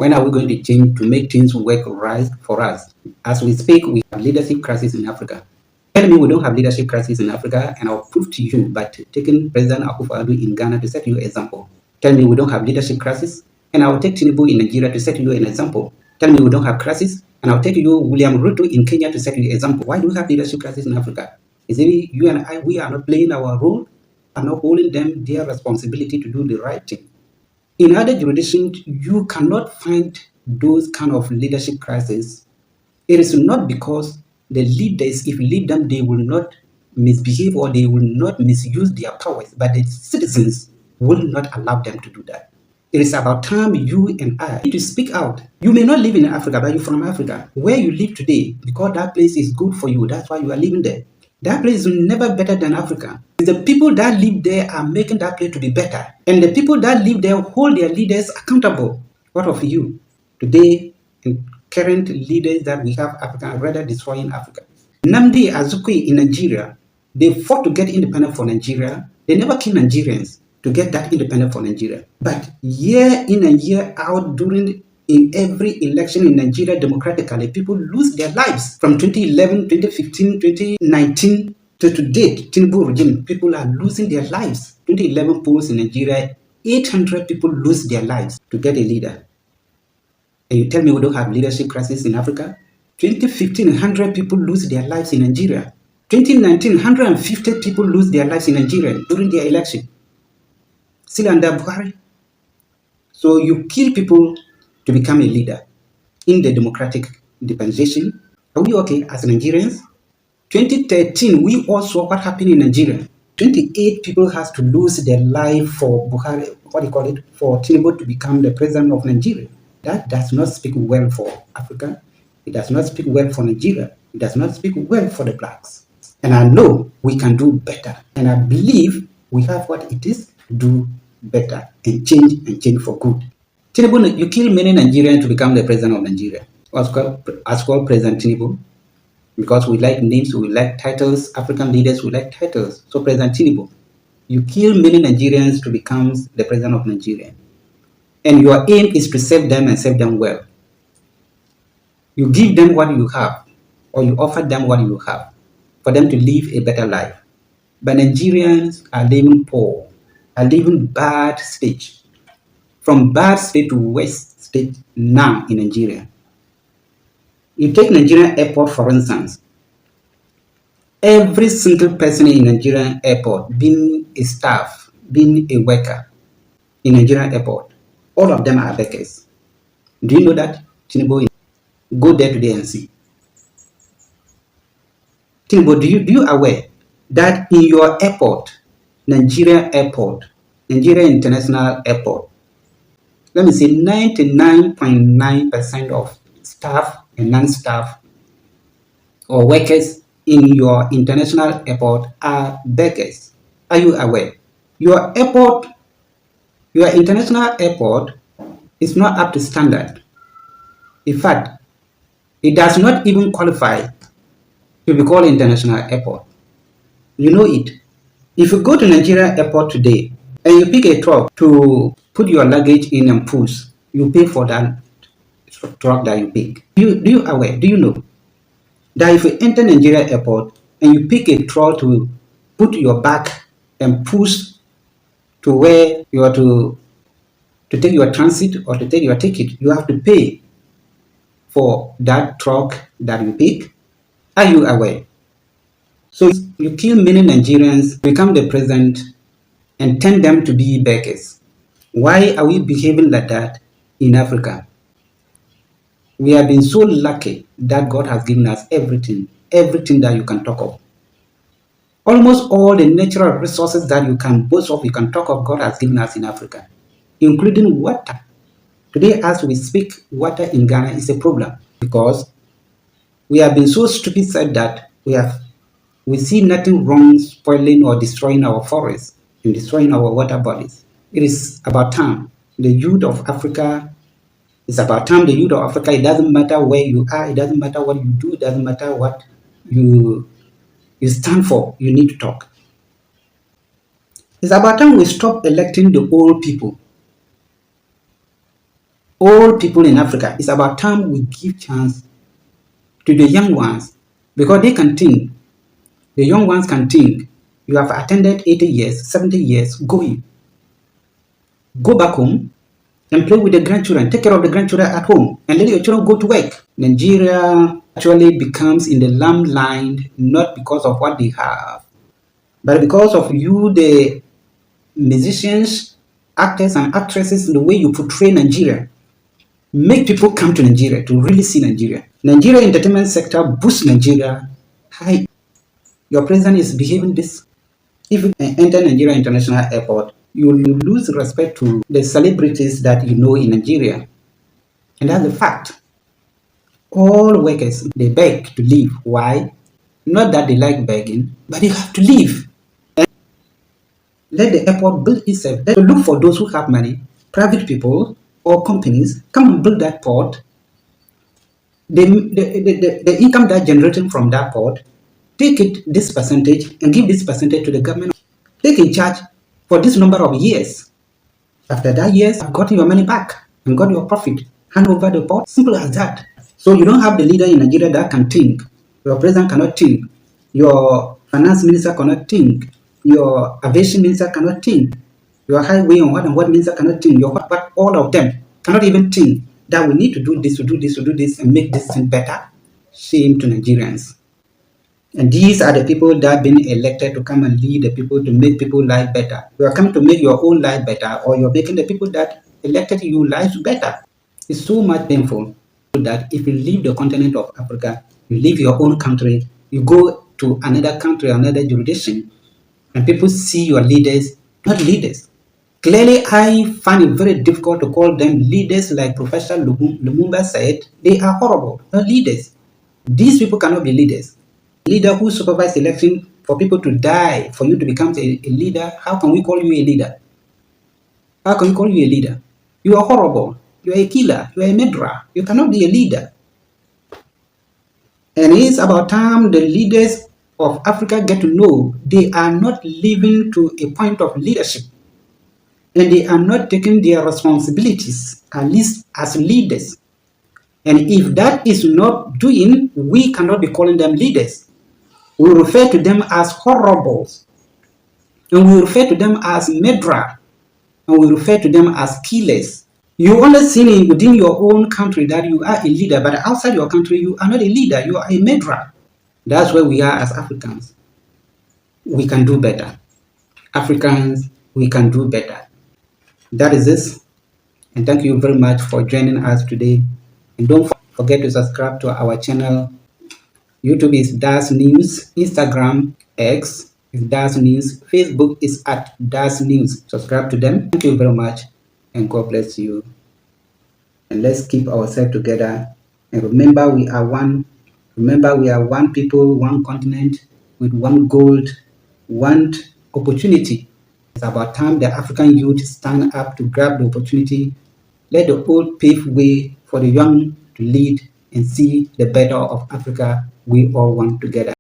When are we going to change to make things work right for us? As we speak, we have leadership crisis in Africa. Tell me we don't have leadership crisis in Africa, and I'll prove to you by taking President Akufo-Addo in Ghana to set you an example. Tell me we don't have leadership crisis, and I'll take Tinubu in Nigeria to set you an example. Tell me we don't have crisis, and I'll take you William Ruto in Kenya to set you an example. Why do we have leadership crisis in Africa? Is it you and I, we are not playing our role, and not holding them their responsibility to do the right thing? In other jurisdictions, you cannot find those kind of leadership crises. It is not because the leaders, if you lead them, they will not misbehave or they will not misuse their powers, but the citizens will not allow them to do that. It is about time you and I need to speak out. You may not live in Africa, but you're from Africa. Where you live today, because that place is good for you, that's why you are living there. That place is never better than Africa. The people that live there are making that place to be better. And the people that live there hold their leaders accountable. What of you? Today, current leaders that we have Africa are rather destroying Africa. Nnamdi Azikiwe in Nigeria, they fought to get independent for Nigeria. They never killed Nigerians to get that independent for Nigeria. But year in and year out, in every election in Nigeria democratically, people lose their lives. From 2011, 2015, 2019 to date, Tinubu regime, people are losing their lives. 2011 polls in Nigeria, 800 people lose their lives to get a leader. And you tell me we don't have leadership crisis in Africa? 2015, 100 people lose their lives in Nigeria. 2019, 150 people lose their lives in Nigeria during their election. Still under Buhari. So you kill people to become a leader in the democratic dispensation. Are we okay as Nigerians? 2013, we all saw what happened in Nigeria. 28 people has to lose their life for Buhari, for Tinubu to become the president of Nigeria. That does not speak well for Africa. It does not speak well for Nigeria. It does not speak well for the blacks. And I know we can do better. And I believe we have what it is to do better and change for good. Tinubu, you kill many Nigerians to become the president of Nigeria. As called President Tinubu, because we like names, we like titles. African leaders, we like titles. So President Tinubu, you kill many Nigerians to become the president of Nigeria. And your aim is to save them and save them well. You give them what you have, or you offer them what you have, for them to live a better life. But Nigerians are living poor, are living bad stage. From bad state to worst state now in Nigeria. You take Nigerian airport, for instance. Every single person in Nigerian airport, being a staff, being a worker in Nigerian airport, all of them are beggars. Do you know that? Tinubu, go there today and see. Tinubu, do you aware that in your airport, Nigeria International Airport, let me say 99.9% of staff and non-staff or workers in your international airport are beggars. Are you aware? Your international airport is not up to standard. In fact, it does not even qualify to be called international airport. You know it. If you go to Nigeria airport today and you pick a truck to put your luggage in and push, you pay for that truck that you pick. Do you know that if you enter Nigeria airport and you pick a truck to put your bag and push to where you are to take your transit or to take your ticket, you have to pay for that truck that you pick? Are you aware? So you kill many Nigerians, become the president, and turn them to be beggars. Why are we behaving like that in Africa? We have been so lucky that God has given us everything that you can talk of. Almost all the natural resources that you can boast of, you can talk of, God has given us in Africa, including water. Today, as we speak, water in Ghana is a problem because we have been so stupid said that we see nothing wrong spoiling or destroying our forests and destroying our water bodies. It is about time. The youth of Africa, it's about time the youth of Africa, it doesn't matter where you are, it doesn't matter what you do, it doesn't matter what you stand for, you need to talk. It's about time we stop electing the old people. All people in Africa, it's about time we give chance to the young ones because they can think. The young ones can think. You have attended 80 years, 70 years, go back home and play with the grandchildren. Take care of the grandchildren at home and let your children go to work. Nigeria actually becomes in the limelight not because of what they have, but because of you, the musicians, actors, and actresses, the way you portray Nigeria. Make people come to Nigeria to really see Nigeria. Nigeria entertainment sector boosts Nigeria high. Your president is behaving this. If you enter Nigeria International Airport, you will lose respect to the celebrities that you know in Nigeria. And that's the fact. All workers, they beg to leave. Why? Not that they like begging, but they have to leave. And let the airport build itself. Let look for those who have money, private people or companies, come and build that port. The income that generated from that port, take it this percentage and give this percentage to the government. They can charge for this number of years. After that years, I've got your money back and got your profit. Hand over the port. Simple as that. So you don't have the leader in Nigeria that can think. Your president cannot think. Your finance minister cannot think. Your aviation minister cannot think. Your highway and what minister cannot think. Your what all of them cannot even think that we need to do this, to do this, to do this, and make this thing better. Shame to Nigerians. And these are the people that have been elected to come and lead the people to make people's life better. You are coming to make your own life better, or you're making the people that elected you lives better. It's so much painful that if you leave the continent of Africa, you leave your own country, you go to another country, another jurisdiction, and people see your leaders, not leaders. Clearly, I find it very difficult to call them leaders like Professor Lumumba said. They are horrible, not leaders. These people cannot be leaders. Leader who supervises election for people to die, for you to become a leader, how can we call you a leader? How can we call you a leader? You are horrible. You are a killer. You are a murderer. You cannot be a leader. And it's about time the leaders of Africa get to know they are not living to a point of leadership. And they are not taking their responsibilities, at least as leaders. And if that is not doing, we cannot be calling them leaders. We refer to them as horribles, and we refer to them as murderers, and we refer to them as killers. You only see within your own country that you are a leader, but outside your country you are not a leader, you are a murderer. That's where we are as Africans. We can do better. Africans, we can do better. That is this, and thank you very much for joining us today. And don't forget to subscribe to our channel. YouTube is Das News, Instagram, X is Das News, Facebook is at Das News. Subscribe to them. Thank you very much, and God bless you. And let's keep ourselves together. And remember, we are one. Remember, we are one people, one continent, with one goal, one opportunity. It's about time the African youth stand up to grab the opportunity. Let the old pave way for the young to lead and see the better of Africa we all want together.